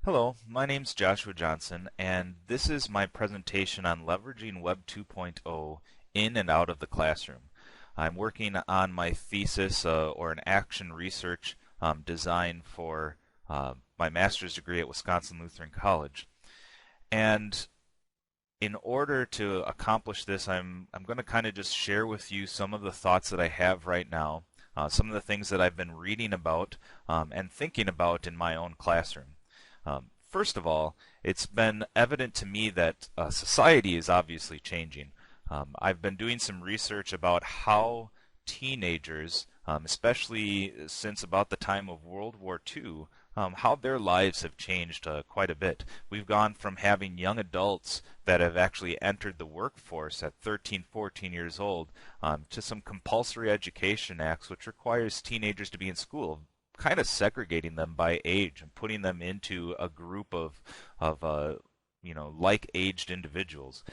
Hello, my name's Joshua Johnson, and this is my presentation on leveraging Web 2.0 in and out of the classroom. I'm working on my thesis or an action research design for my master's degree at Wisconsin Lutheran College. And in order to accomplish this, I'm going to kind of just share with you some of the thoughts that I have right now, some of the things that I've been reading about and thinking about in my own classroom. First of all, it's been evident to me that society is obviously changing. I've been doing some research about how teenagers, especially since about the time of World War II, how their lives have changed quite a bit. We've gone from having young adults that have actually entered the workforce at 13, 14 years old to some compulsory education acts which requires teenagers to be in school, kind of segregating them by age and putting them into a group of like-aged individuals.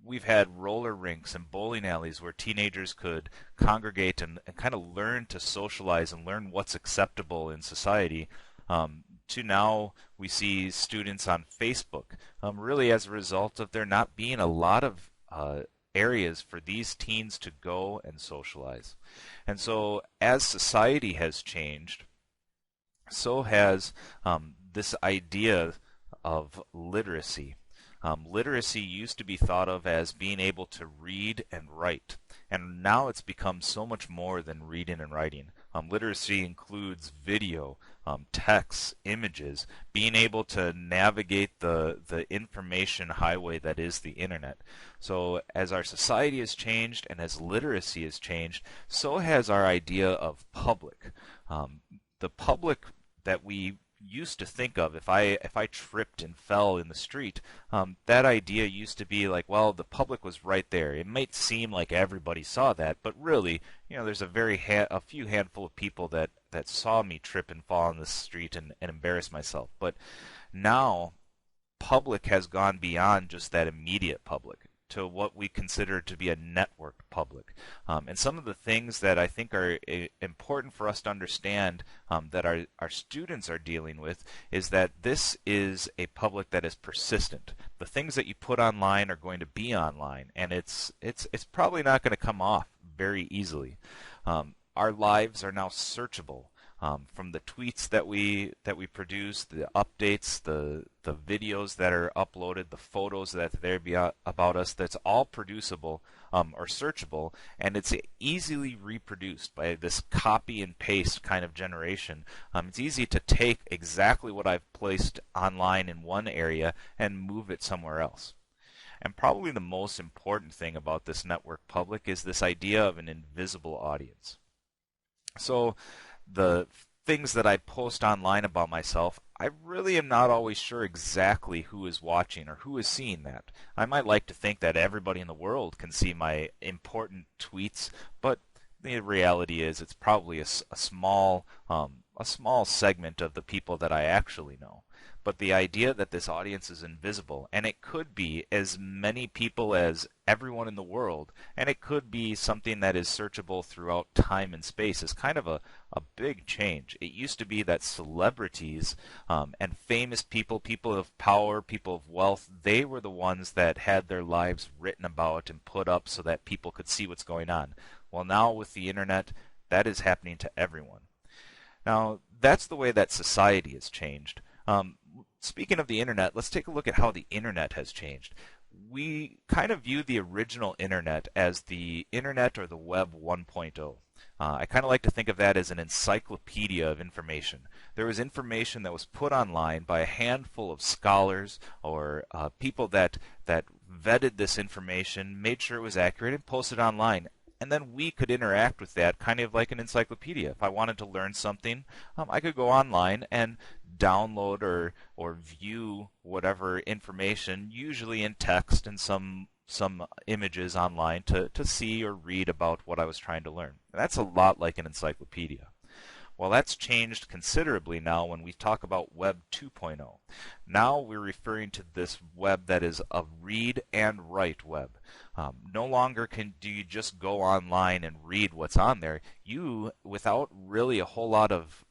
We've had roller rinks and bowling alleys where teenagers could congregate and kind of learn to socialize and learn what's acceptable in society. To now we see students on Facebook, really as a result of there not being a lot of areas for these teens to go and socialize. And so as society has changed, so has this idea of literacy. Literacy used to be thought of as being able to read and write, and now it's become so much more than reading and writing. Literacy includes video, text, images, being able to navigate the information highway that is the internet. So as our society has changed and as literacy has changed, so has our idea of public. The public that we used to think of, if I tripped and fell in the street, that idea used to be like, well, the public was right there. It might seem like everybody saw that, but really, there's a few handful of people that saw me trip and fall on the street and embarrass myself. But now, public has gone beyond just that immediate public to what we consider to be a networked public. And some of the things that I think are important for us to understand that our students are dealing with is that this is a public that is persistent. The things that you put online are going to be online, and it's probably not going to come off very easily. Our lives are now searchable. From the tweets that we produce, the updates, the videos that are uploaded, the photos that are there about us, that's all producible or searchable, and it's easily reproduced by this copy and paste kind of generation. It's easy to take exactly what I've placed online in one area and move it somewhere else. And probably the most important thing about this network public is this idea of an invisible audience. So the things that I post online about myself, I really am not always sure exactly who is watching or who is seeing that. I might like to think that everybody in the world can see my important tweets, but the reality is it's probably a small segment of the people that I actually know. But the idea that this audience is invisible, and it could be as many people as everyone in the world, and it could be something that is searchable throughout time and space, is kind of a big change. It used to be that celebrities and famous people, people of power, people of wealth, they were the ones that had their lives written about and put up so that people could see what's going on. Well, now with the internet, that is happening to everyone. Now, that's the way that society has changed. Speaking of the internet, let's take a look at how the internet has changed. We kind of view the original internet as the internet or the web 1.0. I kind of like to think of that as an encyclopedia of information. There was information that was put online by a handful of scholars or people that vetted this information, made sure it was accurate, and posted online. And then we could interact with that kind of like an encyclopedia. If I wanted to learn something, I could go online and download or view whatever information, usually in text and some images online to see or read about what I was trying to learn. And that's a lot like an encyclopedia. Well, that's changed considerably now when we talk about Web 2.0. Now we're referring to this web that is a read and write web. No longer do you just go online and read what's on there. You, without really a whole lot of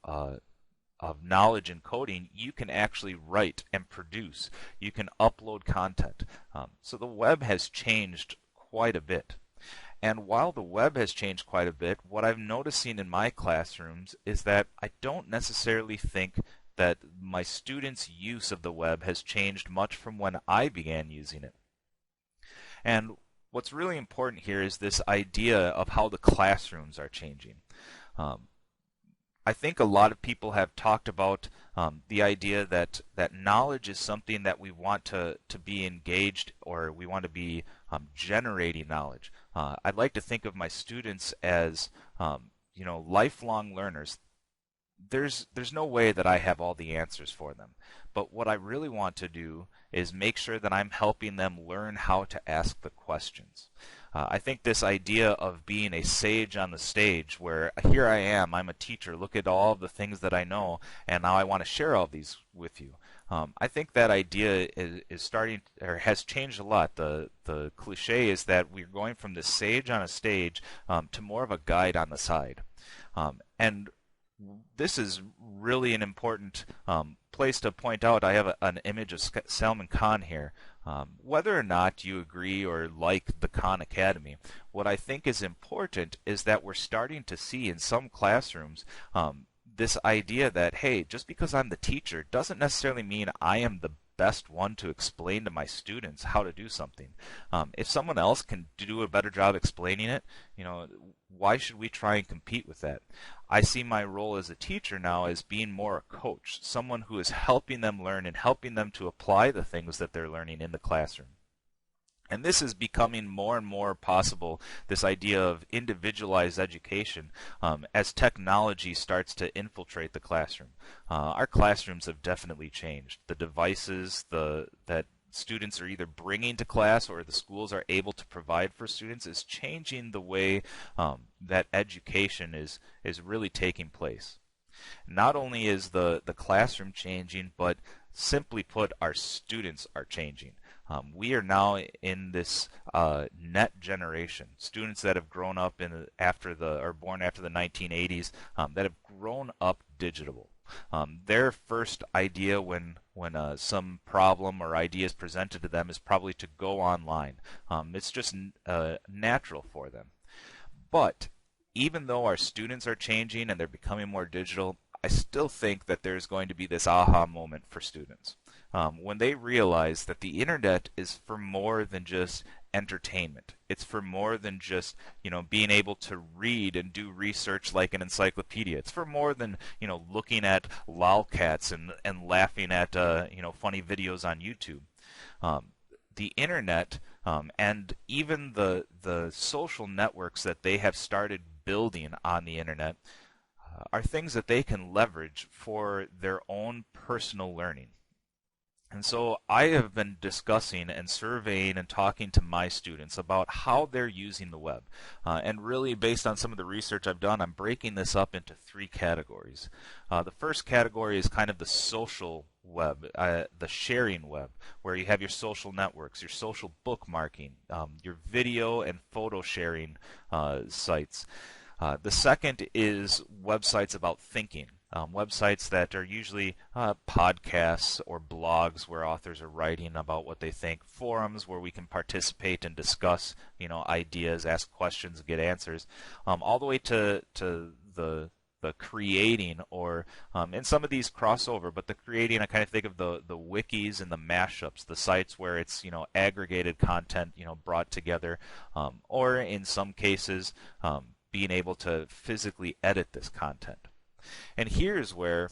of knowledge in coding, you can actually write and produce. You can upload content. So the web has changed quite a bit. And while the web has changed quite a bit, what I'm noticing in my classrooms is that I don't necessarily think that my students' use of the web has changed much from when I began using it. And what's really important here is this idea of how the classrooms are changing. Um, I think a lot of people have talked about the idea that knowledge is something that we want to be engaged, or we want to be generating knowledge. I'd like to think of my students as lifelong learners. There's no way that I have all the answers for them. But what I really want to do is make sure that I'm helping them learn how to ask the questions. I think this idea of being a sage on the stage, where here I am, I'm a teacher, look at all of the things that I know, and now I want to share all these with you. I think that idea is starting, or has changed a lot. The cliche is that we're going from the sage on a stage to more of a guide on the side. And this is really an important place to point out. I have an image of Salman Khan here. Whether or not you agree or like the Khan Academy, what I think is important is that we're starting to see in some classrooms this idea that, hey, just because I'm the teacher doesn't necessarily mean I am the best one to explain to my students how to do something. If someone else can do a better job explaining it, why should we try and compete with that? I see my role as a teacher now as being more a coach, someone who is helping them learn and helping them to apply the things that they're learning in the classroom. And this is becoming more and more possible, this idea of individualized education, as technology starts to infiltrate the classroom. Our classrooms have definitely changed. The devices that students are either bringing to class or the schools are able to provide for students is changing the way that education is really taking place. Not only is the classroom changing, but simply put, our students are changing. We are now in this net generation, students that have grown up born after the 1980s, that have grown up digital. Their first idea when some problem or idea is presented to them is probably to go online. It's just natural for them. But even though our students are changing and they're becoming more digital, I still think that there's going to be this aha moment for students. When they realize that the internet is for more than just entertainment. It's for more than just, being able to read and do research like an encyclopedia. It's for more than, looking at lolcats and laughing at, funny videos on YouTube. The internet and even the social networks that they have started building on the internet are things that they can leverage for their own personal learning. And so I have been discussing and surveying and talking to my students about how they're using the web. And really, based on some of the research I've done, I'm breaking this up into three categories. The first category is kind of the social web, the sharing web, where you have your social networks, your social bookmarking, your video and photo sharing sites. The second is websites about thinking. Websites that are usually podcasts or blogs where authors are writing about what they think, forums where we can participate and discuss, ideas, ask questions, get answers, all the way to the creating, or and some of these crossover, but the creating, I kind of think of the wikis and the mashups, the sites where it's aggregated content brought together, or in some cases being able to physically edit this content. And here's where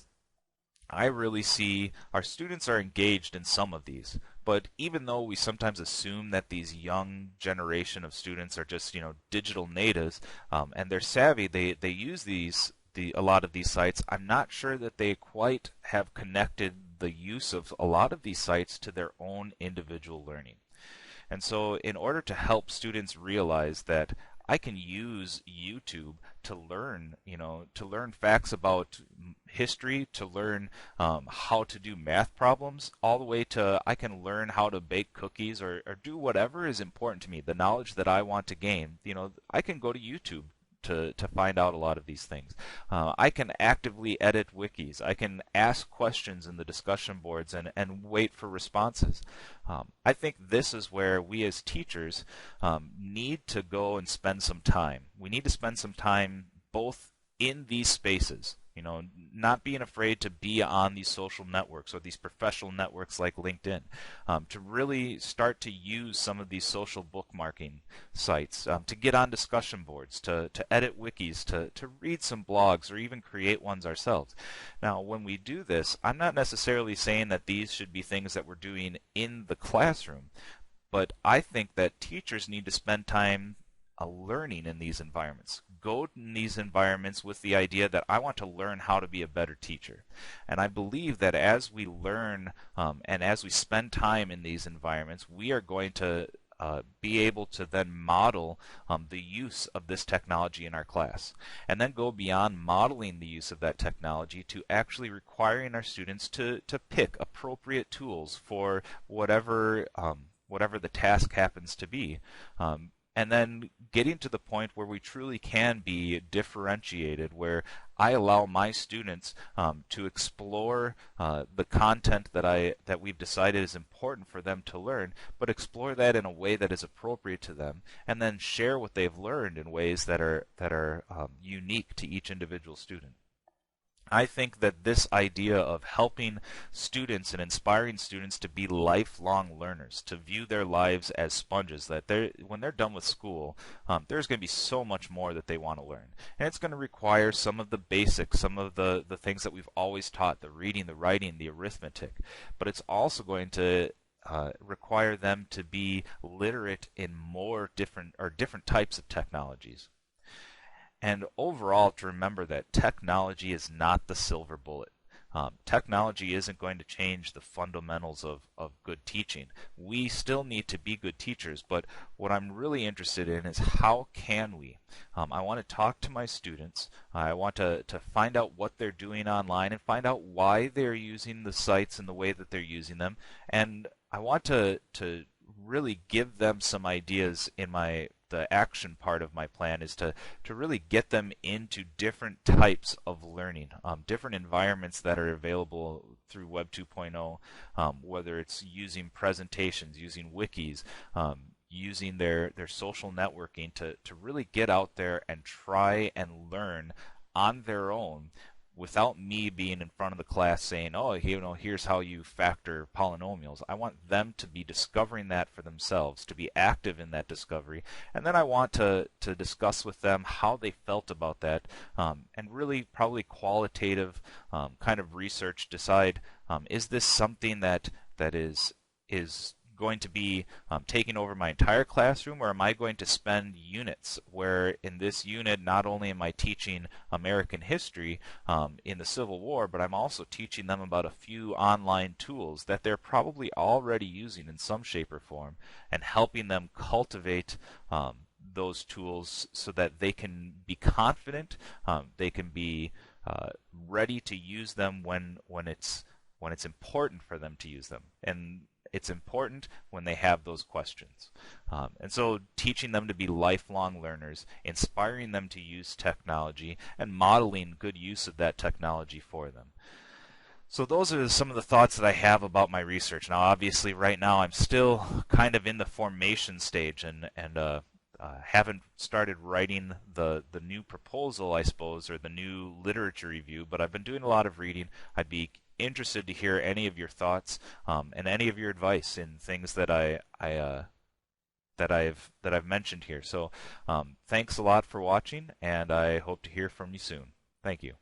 I really see our students are engaged in some of these. But even though we sometimes assume that these young generation of students are just digital natives and they're savvy, they use a lot of these sites, I'm not sure that they quite have connected the use of a lot of these sites to their own individual learning. And so in order to help students realize that I can use YouTube to learn, to learn facts about history, to learn how to do math problems, all the way to I can learn how to bake cookies or do whatever is important to me, the knowledge that I want to gain. I can go to YouTube to find out a lot of these things. I can actively edit wikis. I can ask questions in the discussion boards and wait for responses. I think this is where we as teachers need to go and spend some time. We need to spend some time both in these spaces, not being afraid to be on these social networks or these professional networks like LinkedIn, to really start to use some of these social bookmarking sites, to get on discussion boards, to edit wikis, to read some blogs, or even create ones ourselves. Now, when we do this, I'm not necessarily saying that these should be things that we're doing in the classroom, but I think that teachers need to spend time learning in these environments. Go in these environments with the idea that I want to learn how to be a better teacher. And I believe that as we learn and as we spend time in these environments, we are going to be able to then model the use of this technology in our class, and then go beyond modeling the use of that technology to actually requiring our students to pick appropriate tools for whatever the task happens to be. And then getting to the point where we truly can be differentiated, where I allow my students to explore the content that we've decided is important for them to learn, but explore that in a way that is appropriate to them, and then share what they've learned in ways that are unique to each individual student. I think that this idea of helping students and inspiring students to be lifelong learners, to view their lives as sponges, that when they're done with school, there's going to be so much more that they want to learn. And it's going to require some of the basics, some of the things that we've always taught, the reading, the writing, the arithmetic. But it's also going to require them to be literate in more different types of technologies. And overall, to remember that technology is not the silver bullet. Technology isn't going to change the fundamentals of good teaching. We still need to be good teachers, but what I'm really interested in is how can we? I want to talk to my students. I want to find out what they're doing online and find out why they're using the sites in the way that they're using them. And I want to really give them some ideas in the action part of my plan is to really get them into different types of learning, different environments that are available through Web 2.0, whether it's using presentations, using wikis, using their social networking to really get out there and try and learn on their own, without me being in front of the class saying, oh, here's how you factor polynomials. I want them to be discovering that for themselves, to be active in that discovery. And then I want to discuss with them how they felt about that, and really probably qualitative kind of research, decide, is this something that is going to be taking over my entire classroom, or am I going to spend units where in this unit not only am I teaching American history in the Civil War, but I'm also teaching them about a few online tools that they're probably already using in some shape or form, and helping them cultivate those tools so that they can be confident, they can be ready to use them when it's important for them to use them. And it's important when they have those questions. And so teaching them to be lifelong learners, inspiring them to use technology, and modeling good use of that technology for them. So those are some of the thoughts that I have about my research. Now, obviously, right now I'm still kind of in the formation stage and haven't started writing the new proposal, I suppose, or the new literature review, but I've been doing a lot of reading. I'd be interested to hear any of your thoughts and any of your advice in things that I've mentioned here. So thanks a lot for watching, and I hope to hear from you soon. Thank you.